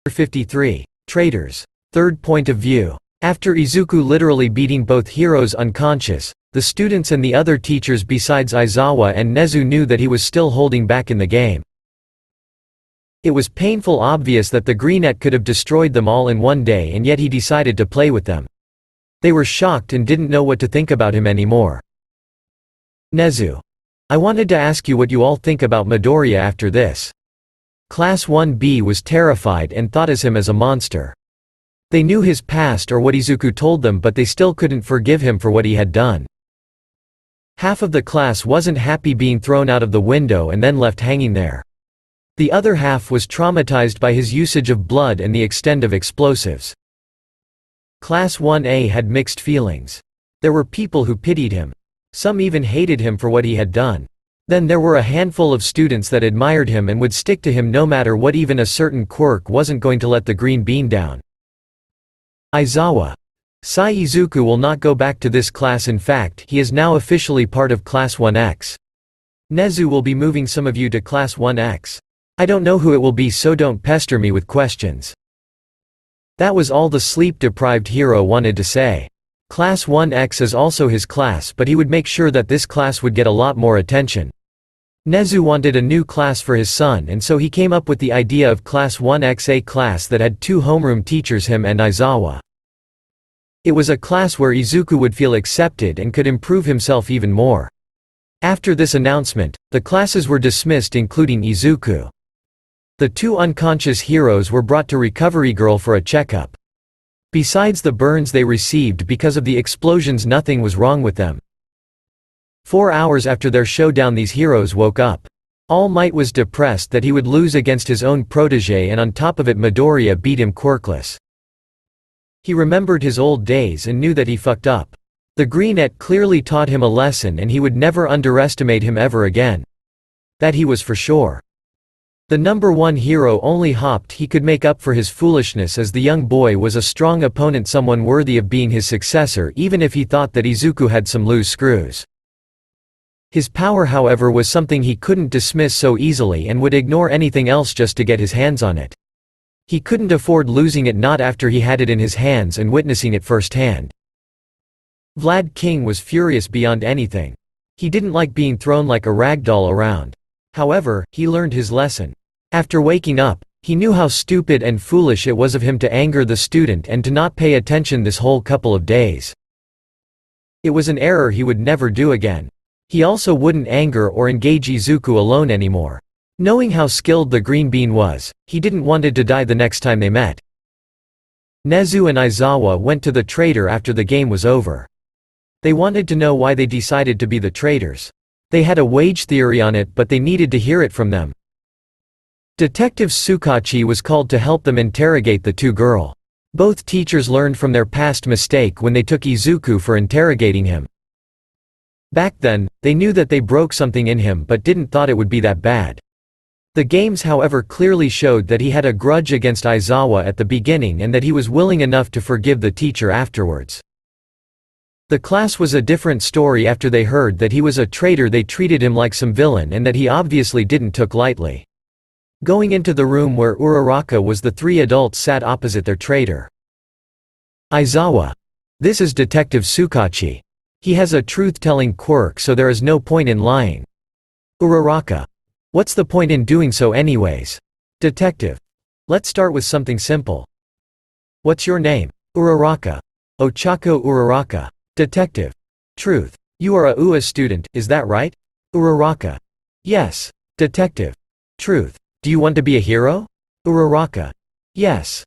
53. Traitors. Third point of view. After Izuku literally beating both heroes unconscious, the students and the other teachers besides Aizawa and Nezu knew that he was still holding back in the game. It was painful obvious that the Greenette could have destroyed them all in one day, and yet he decided to play with them. They were shocked and didn't know what to think about him anymore. Nezu. I wanted to ask you what you all think about Midoriya after this. Class 1B was terrified and thought as him as a monster. They knew his past or what Izuku told them, but they still couldn't forgive him for what he had done. Half of the class wasn't happy being thrown out of the window and then left hanging there. The other half was traumatized by his usage of blood and the extent of explosives. Class 1A had mixed feelings. There were people who pitied him. Some even hated him for what he had done. Then there were a handful of students that admired him and would stick to him no matter what. Even a certain quirk wasn't going to let the green bean down. Aizawa. Sai Izuku will not go back to this class. In fact, he is now officially part of Class 1X. Nezu will be moving some of you to Class 1X. I don't know who it will be, so don't pester me with questions. That was all the sleep-deprived hero wanted to say. Class 1X is also his class, but he would make sure that this class would get a lot more attention. Nezu wanted a new class for his son, and so he came up with the idea of Class 1X, a class that had 2 homeroom teachers, him and Aizawa. It was a class where Izuku would feel accepted and could improve himself even more. After this announcement, the classes were dismissed, including Izuku. The 2 unconscious heroes were brought to Recovery Girl for a checkup. Besides the burns they received because of the explosions, nothing was wrong with them. 4 hours after their showdown, these heroes woke up. All Might was depressed that he would lose against his own protege, and on top of it Midoriya beat him quirkless. He remembered his old days and knew that he fucked up. The Greenette clearly taught him a lesson, and he would never underestimate him ever again. That he was for sure. The number 1 hero only hoped he could make up for his foolishness, as the young boy was a strong opponent, someone worthy of being his successor, even if he thought that Izuku had some loose screws. His power, however, was something he couldn't dismiss so easily and would ignore anything else just to get his hands on it. He couldn't afford losing it, not after he had it in his hands and witnessing it firsthand. Vlad King was furious beyond anything. He didn't like being thrown like a ragdoll around. However, he learned his lesson. After waking up, he knew how stupid and foolish it was of him to anger the student and to not pay attention this whole couple of days. It was an error he would never do again. He also wouldn't anger or engage Izuku alone anymore. Knowing how skilled the green bean was, he didn't want it to die the next time they met. Nezu and Aizawa went to the traitor after the game was over. They wanted to know why they decided to be the traitors. They had a wage theory on it, but they needed to hear it from them. Detective Tsukachi was called to help them interrogate the 2 girls. Both teachers learned from their past mistake when they took Izuku for interrogating him. Back then, they knew that they broke something in him but didn't thought it would be that bad. The games, however, clearly showed that he had a grudge against Aizawa at the beginning and that he was willing enough to forgive the teacher afterwards. The class was a different story after they heard that he was a traitor. They treated him like some villain and that he obviously didn't took lightly. Going into the room where Uraraka was, the 3 adults sat opposite their traitor. Aizawa. This is Detective Tsukachi. He has a truth-telling quirk, so there is no point in lying. Uraraka. What's the point in doing so anyways? Detective. Let's start with something simple. What's your name? Uraraka. Ochako Uraraka. Detective. Truth. You are a UA student, is that right? Uraraka. Yes. Detective. Truth. Do you want to be a hero? Uraraka. Yes.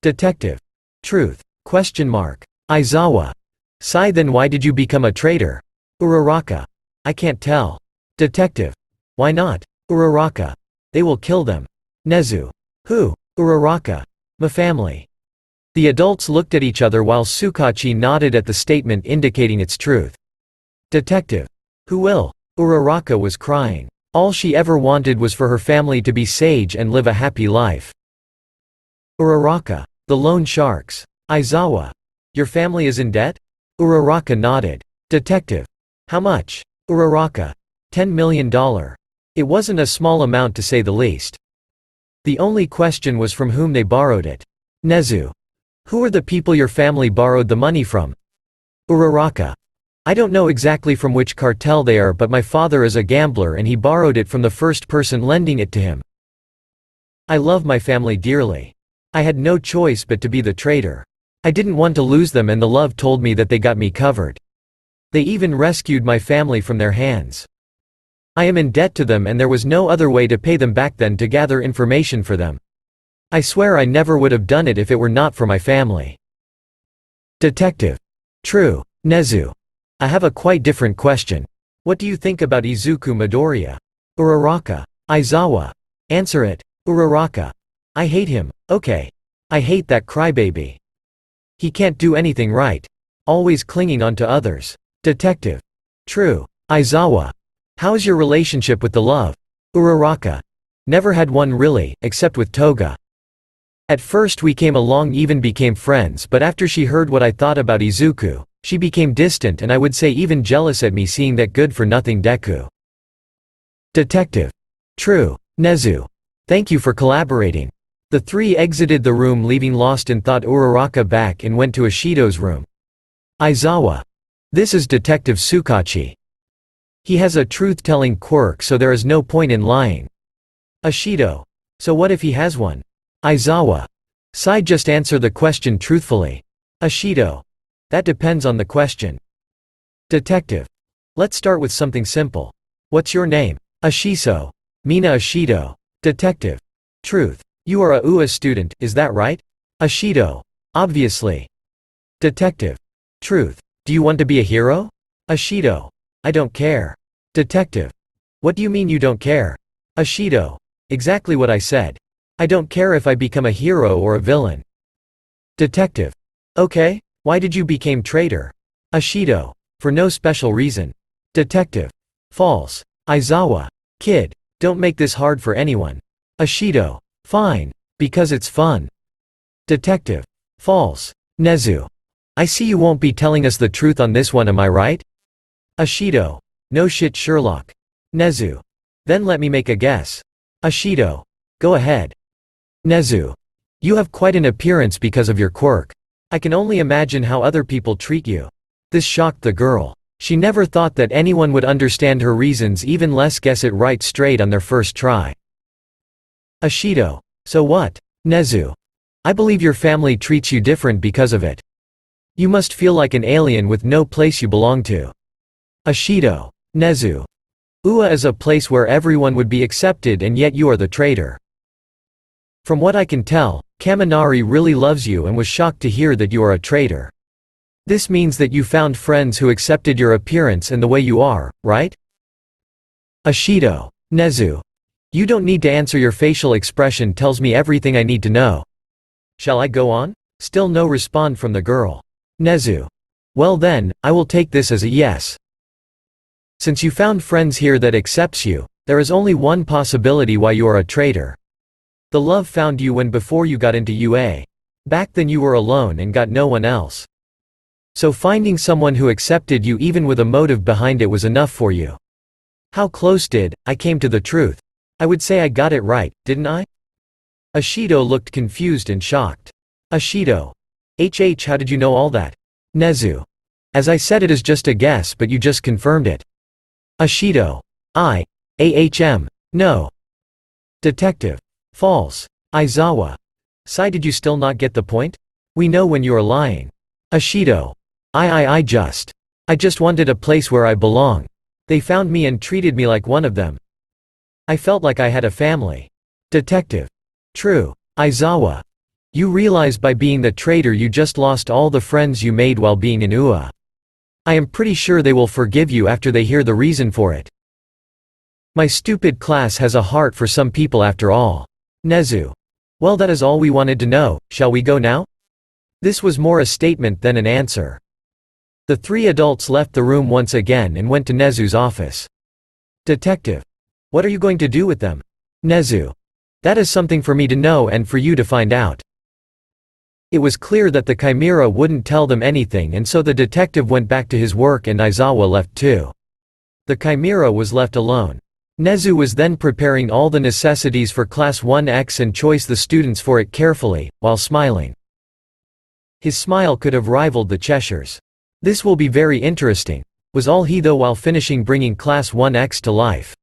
Detective. Truth. Question mark. Aizawa. Sai, then why did you become a traitor? Uraraka. I can't tell. Detective. Why not? Uraraka. They will kill them. Nezu. Who? Uraraka. My family. The adults looked at each other while Tsukachi nodded at the statement indicating its truth. Detective. Who will? Uraraka was crying. All she ever wanted was for her family to be sage and live a happy life. Uraraka. The loan sharks. Aizawa. Your family is in debt? Uraraka nodded. Detective. How much? Uraraka. $10 million. It wasn't a small amount, to say the least. The only question was from whom they borrowed it. Nezu. Who are the people your family borrowed the money from? Uraraka. I don't know exactly from which cartel they are, but my father is a gambler and he borrowed it from the first person lending it to him. I love my family dearly. I had no choice but to be the traitor. I didn't want to lose them, and the love told me that they got me covered. They even rescued my family from their hands. I am in debt to them, and there was no other way to pay them back than to gather information for them. I swear I never would have done it if it were not for my family. Detective. True. Nezu. I have a quite different question. What do you think about Izuku Midoriya? Uraraka. Aizawa. Answer it. Uraraka. I hate him. Okay. I hate that crybaby. He can't do anything right. Always clinging on to others. Detective. True. Aizawa. How's your relationship with the love? Uraraka. Never had one really, except with Toga. At first we came along, even became friends, but after she heard what I thought about Izuku, she became distant and I would say even jealous at me seeing that good-for-nothing Deku. Detective. True. Nezu. Thank you for collaborating. The three exited the room, leaving lost in thought Uraraka back, and went to Ashido's room. Aizawa. This is Detective Tsukachi. He has a truth-telling quirk, so there is no point in lying. Ashido. So what if he has one? Aizawa. Sai, just answer the question truthfully. Ashido. That depends on the question. Detective. Let's start with something simple. What's your name? Ashiso. Mina Ashido. Detective. Truth. You are a UA student, is that right? Ashido. Obviously. Detective. Truth. Do you want to be a hero? Ashido. I don't care. Detective. What do you mean you don't care? Ashido. Exactly what I said. I don't care if I become a hero or a villain. Detective. Okay. Why did you become traitor? Ashido. For no special reason. Detective. False. Aizawa. Kid. Don't make this hard for anyone. Ashido. Fine. Because it's fun. Detective. False. Nezu. I see you won't be telling us the truth on this one, am I right? Ashido. No shit, Sherlock. Nezu. Then let me make a guess. Ashido. Go ahead. Nezu. You have quite an appearance because of your quirk. I can only imagine how other people treat you. This shocked the girl. She never thought that anyone would understand her reasons, even less guess it right straight on their first try. Ashido. So what? Nezu. I believe your family treats you different because of it. You must feel like an alien with no place you belong to. Ashido. Nezu. UA is a place where everyone would be accepted, and yet you are the traitor. From what I can tell, Kaminari really loves you and was shocked to hear that you are a traitor. This means that you found friends who accepted your appearance and the way you are, right? Ashido. Nezu. You don't need to answer, your facial expression tells me everything I need to know. Shall I go on? Still no response from the girl. Nezu. Well then, I will take this as a yes. Since you found friends here that accepts you, there is only one possibility why you are a traitor. The love found you when before you got into UA. Back then you were alone and got no one else. So finding someone who accepted you even with a motive behind it was enough for you. How close did I came to the truth? I would say I got it right, didn't I? Ashido looked confused and shocked. Ashido. How did you know all that? Nezu. As I said, it is just a guess, but you just confirmed it. Ashido. No. Detective. False. Aizawa. Sai, did you still not get the point? We know when you are lying. Ashido. I just wanted a place where I belong. They found me and treated me like one of them. I felt like I had a family. Detective. True. Aizawa. You realize by being the traitor you just lost all the friends you made while being in UA. I am pretty sure they will forgive you after they hear the reason for it. My stupid class has a heart for some people after all. Nezu. Well, that is all we wanted to know, shall we go now? This was more a statement than an answer. The three adults left the room once again and went to Nezu's office. Detective. What are you going to do with them? Nezu. That is something for me to know and for you to find out. It was clear that the Chimera wouldn't tell them anything, and so the detective went back to his work and Aizawa left too. The Chimera was left alone. Nezu was then preparing all the necessities for Class 1X and chose the students for it carefully, while smiling. His smile could have rivaled the Cheshire's. "This will be very interesting," was all he thought while finishing bringing Class 1X to life.